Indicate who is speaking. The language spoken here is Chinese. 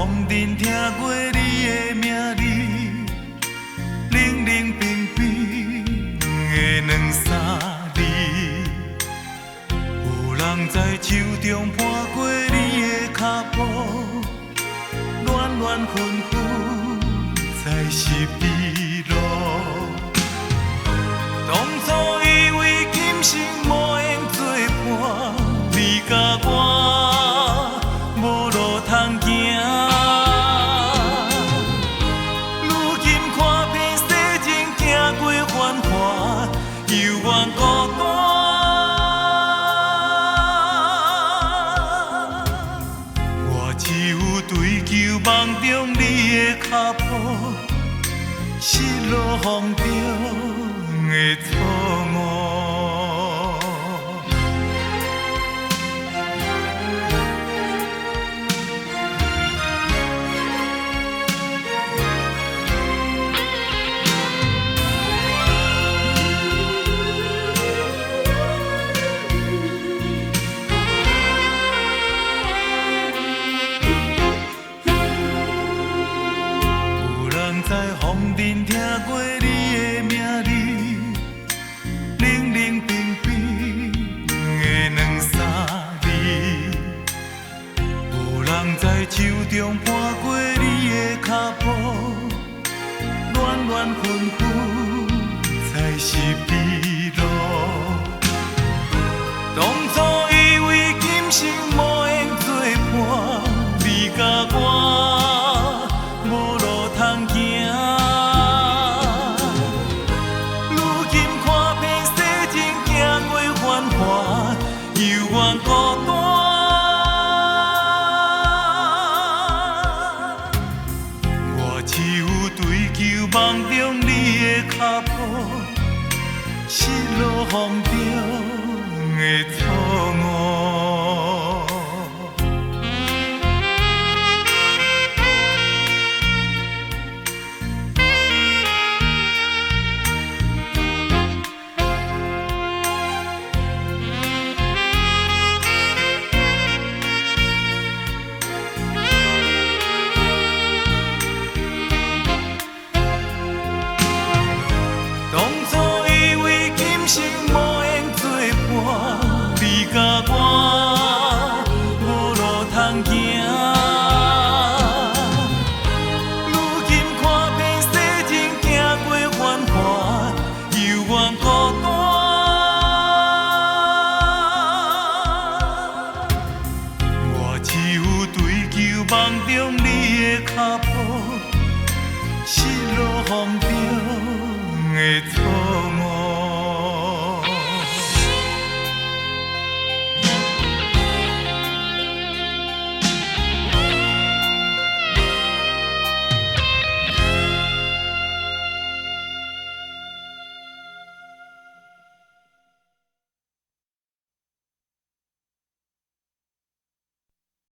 Speaker 1: 风尘听过你的名字，冷冷冰冰的两三字。有人在手中伴过你的脚步，暖暖分分在十字路。当初以为今生无缘作伴，你甲我无路通行。如今看遍世情，行过繁华，犹原孤单。我只有追求梦中你的脚步，失落风中的错误。在风尘听过你的名字，冷冷冰冰的两三字。有人在手中伴过你的脚步，暖暖分分在十字路。当初以为今生无缘作伴，你甲我无路通行。犹原孤单，我只有追求梦中你的脚步，失落风中的错误。甲我无路通行，如今看遍世情，行过繁华，犹原孤单。我只有追求梦中你的脚步，失落风中的错误。